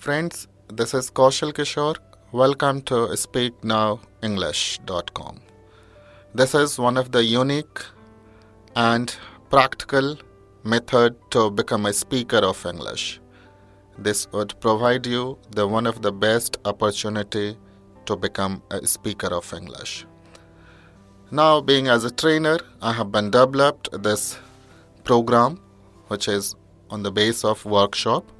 Friends, this is Kaushal Kishor. Welcome to SpeakNowEnglish.com. This is one of the unique and practical method to become a speaker of English. This would provide you one of the best opportunity to become a speaker of English. Now, being as a trainer, I have been developed this program, which is on the base of workshop.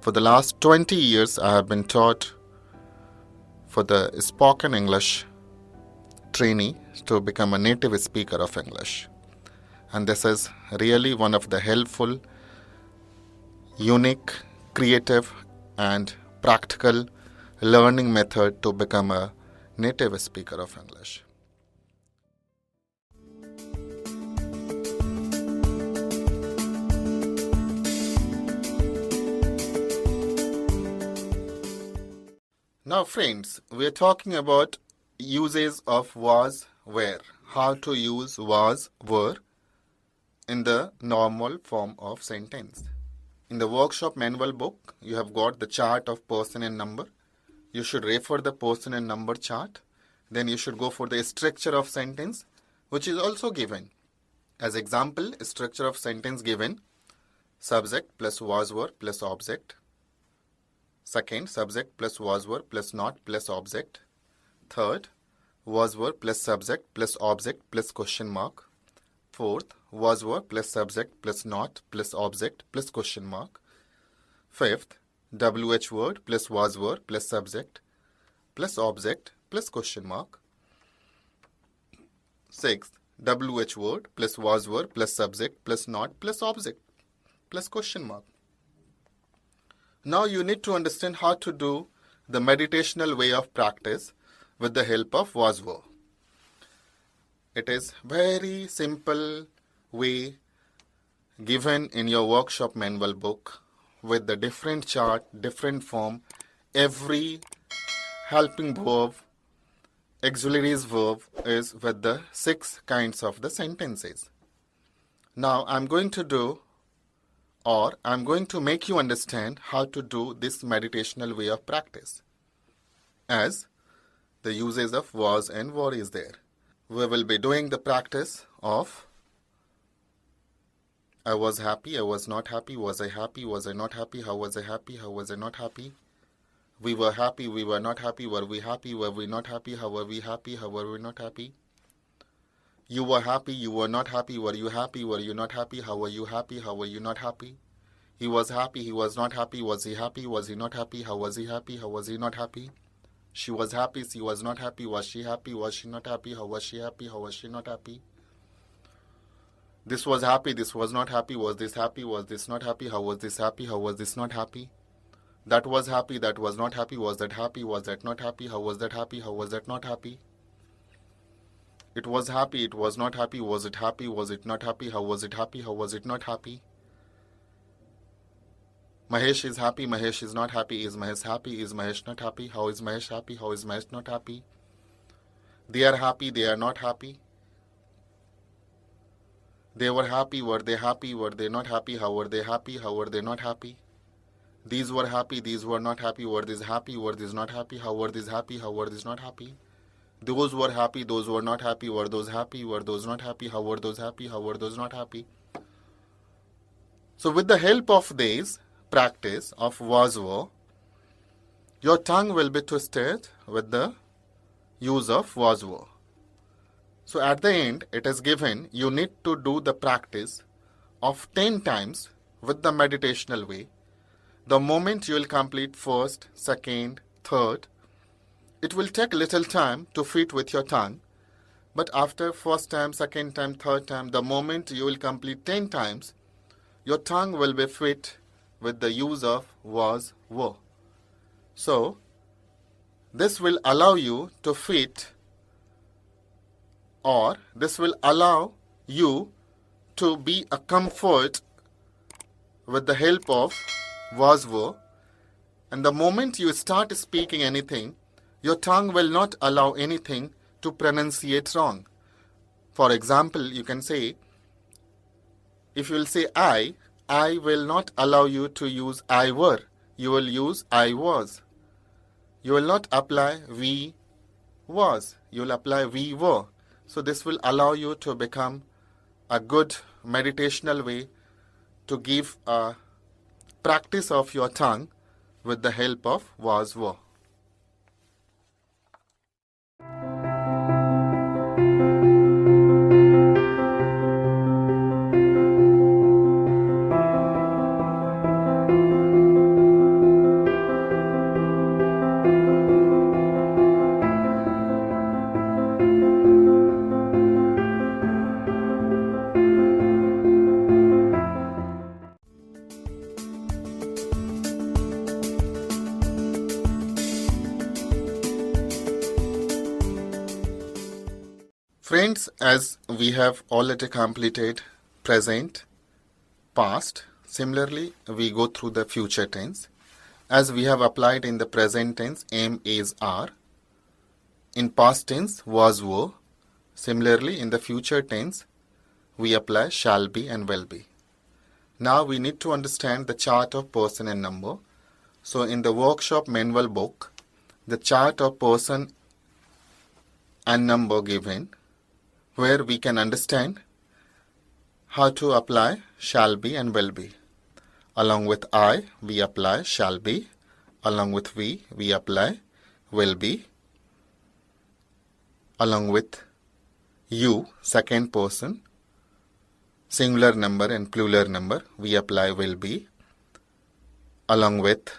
For the last 20 years, I have been taught for the spoken English trainee to become a native speaker of English. And this is really one of the helpful, unique, creative, and practical learning method to become a native speaker of English. Now friends, we are talking about uses of was, were, how to use was, were in the normal form of sentence. In the workshop manual book, you have got the chart of person and number. You should refer the person and number chart. Then you should go for the structure of sentence, which is also given. As example, structure of sentence given, subject plus was, were plus object. Second, subject plus was, were plus not plus object. Third, was, were plus subject plus object plus question mark. Fourth, was, were plus subject plus not plus object plus question mark. Fifth, WH word plus was, were plus subject plus object plus question mark. Sixth, WH word plus was, were plus subject plus not plus object plus question mark. Now you need to understand how to do the meditational way of practice with the help of was, were. It is very simple way given in your workshop manual book with the different chart, different form, every helping verb, auxiliaries verb is with the 6 kinds of the sentences. Now I'm going to make you understand how to do this meditational way of practice, as the uses of was and were is there. We will be doing the practice of I was happy, I was not happy, was I not happy, how was I happy, how was I not happy, we were happy, we were not happy, were we not happy, how were we not happy, you were happy, you were not happy, were you not happy, how were you not happy, he was happy, he was not happy, was he not happy, how was he not happy, she was happy, she was not happy, was she not happy, how was she not happy, this was happy, this was not happy, was this not happy, how was this not happy, that was happy, that was not happy, was that not happy, how was that not happy, it was happy, it was not happy, was it not happy, how was it not happy, Mahesh is happy, Mahesh is not happy, is Mahesh not happy, how is Mahesh not happy, they are happy, they are not happy, they were they not happy, how were they not happy, these were not happy, were these not happy, how were these not happy, those were not happy, were those not happy, how were those not happy. So with the help of these practice of was, were, your tongue will be twisted with the use of was, were. So at the end, it is given you need to do the practice of 10 times with the meditational way. The moment you will complete first, second, third, it will take little time to fit with your tongue. But after first time, second time, third time, the moment you will complete 10 times, your tongue will be fit with the use of was, were. So this will allow you to fit, or this will allow you to be a comfort with the help of was, were. And the moment you start speaking anything, your tongue will not allow anything to pronunciate wrong. For example, you can say, if you will say I will not allow you to use I were. you will use I was. You will not apply we was. You will apply we were. So this will allow you to become a good meditational way to give a practice of your tongue with the help of was were. Friends, as we have already completed present, past, similarly we go through the future tense. As we have applied in the present tense, am, is, are. In past tense, was, were. Similarly, in the future tense, we apply shall be and will be. Now we need to understand the chart of person and number. So in the workshop manual book, the chart of person and number given, where we can understand how to apply shall be and will be. Along with I, we apply shall be. Along with we apply will be. Along with you, second person, singular number and plural number, we apply will be. Along with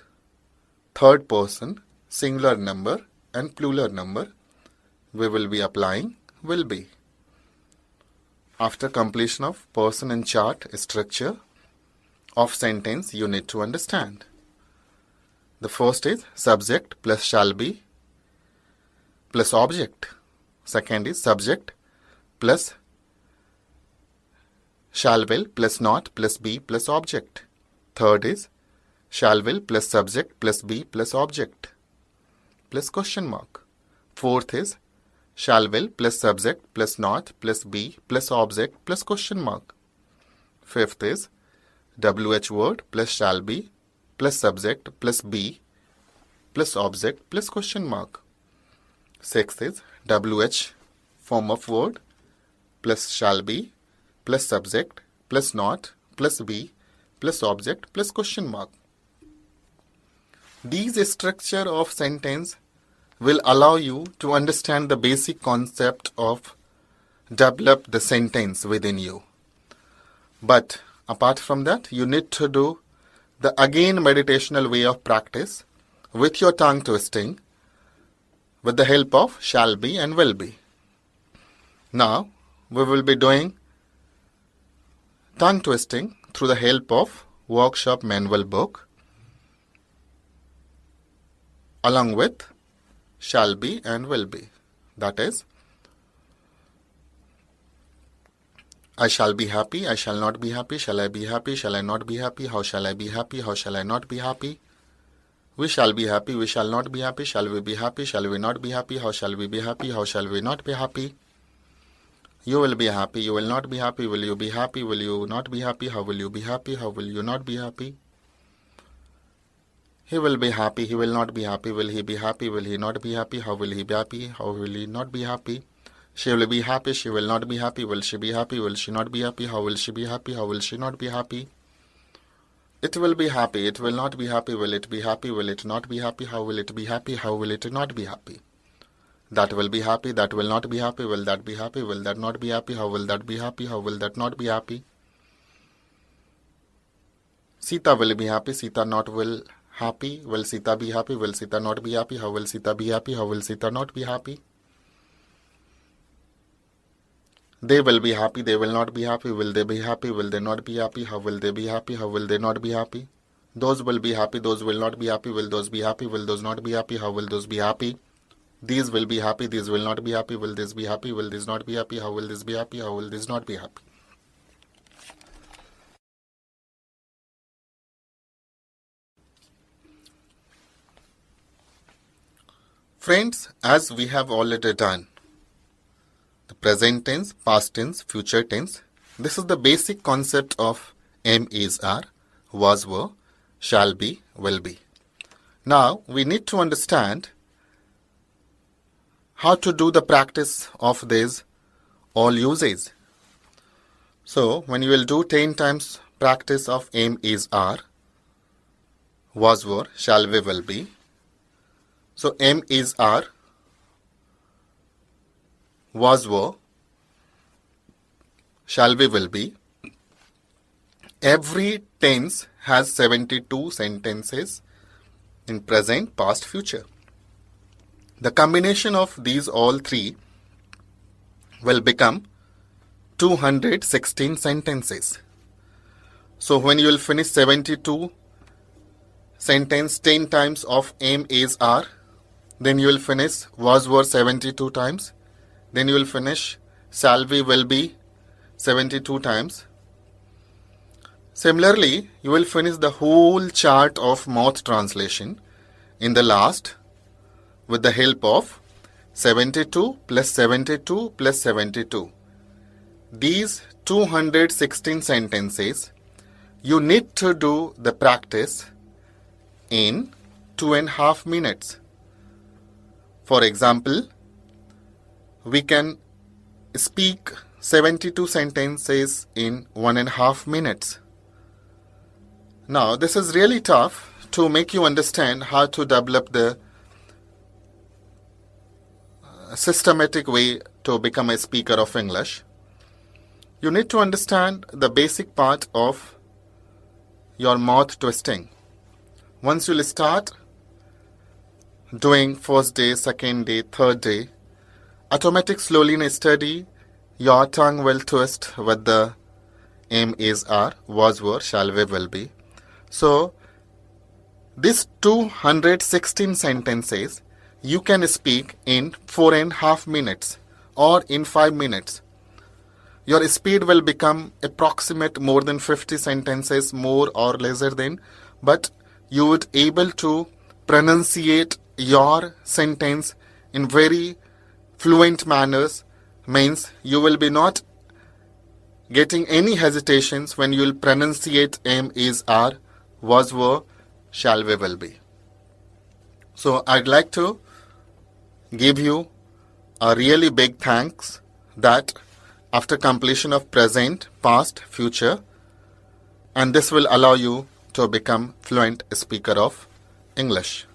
third person, singular number and plural number, we will be applying will be. After completion of person and chart structure of sentence, you need to understand. The first is subject plus shall be plus object. Second is subject plus shall will plus not plus be plus object. Third is shall will plus subject plus be plus object plus question mark. Fourth is shall will plus subject plus not plus be plus object plus question mark. Fifth is WH word plus shall be plus subject plus be plus object plus question mark. Sixth is WH form of word plus shall be plus subject plus not plus be plus object plus question mark. These structure of sentence will allow you to understand the basic concept of develop the sentence within you. But apart from that, you need to do the again meditational way of practice with your tongue twisting with the help of shall be and will be. Now, we will be doing tongue twisting through the help of workshop manual book along with shall be and will be. That is, I shall be happy, I shall not be happy, shall I be happy, shall I not be happy, how shall I be happy, how shall I not be happy, we shall be happy, we shall not be happy, shall we be happy, shall we not be happy, how shall we be happy, how shall we not be happy, you will be happy, you will not be happy, will you be happy, will you not be happy, how will you be happy, how will you not be happy, he will be happy, he will not be happy, will he be happy, will he not be happy, how will he be happy, how will he not be happy, she will be happy, she will not be happy, will she be happy, will she not be happy, how will she be happy, how will she not be happy, it will be happy, it will not be happy, will it be happy, will it not be happy, how will it be happy, how will it not be happy, that will be happy, that will not be happy, will that be happy, will that not be happy, how will that be happy, how will that not be happy, Sita will be happy, Sita not will happy, will Sita be happy, will Sita not be happy, how will Sita be happy, how will Sita not be happy, they will be happy, they will not be happy, will they be happy, will they not be happy, how will they be happy, how will they not be happy, those will be happy, those will not be happy, will those be happy, will those not be happy, how will those be happy, these will be happy, these will not be happy, will this be happy, will this not be happy, how will this be happy, how will this not be happy. Friends, as we have already done the present tense, past tense, future tense, this is the basic concept of am, is, are, was, were, shall be, will be. Now we need to understand how to do the practice of these all uses. So when you will do 10 times practice of am, is, are, was, were, shall, we, will be. So am, is, are, was, were, shall, we, will be. Every tense has 72 sentences in present, past, future. The combination of these all three will become 216 sentences. So when you will finish 72 sentence 10 times of am, is, are, then you will finish was, were 72 times, then you will finish shall, we, will be 72 times. Similarly, you will finish the whole chart of mouth translation in the last with the help of 72 plus 72 plus 72. These 216 sentences, you need to do the practice in 2.5 minutes. For example, we can speak 72 sentences in 1.5 minutes. Now, this is really tough to make you understand how to develop the systematic way to become a speaker of English. You need to understand the basic part of your mouth twisting. Once you will start doing first day, second day, third day, automatic slowly in a study, your tongue will twist with the am, is, are, was, were, shall, we, will be. So, these 216 sentences you can speak in 4.5 minutes or in 5 minutes. Your speed will become approximate more than 50 sentences, more or lesser than, but you would able to pronunciate your sentence in very fluent manners, means you will be not getting any hesitations when you will pronunciate am, is, are, was, were, shall, we, will be. So I'd like to give you a really big thanks that after completion of present, past, future, and this will allow you to become fluent speaker of English.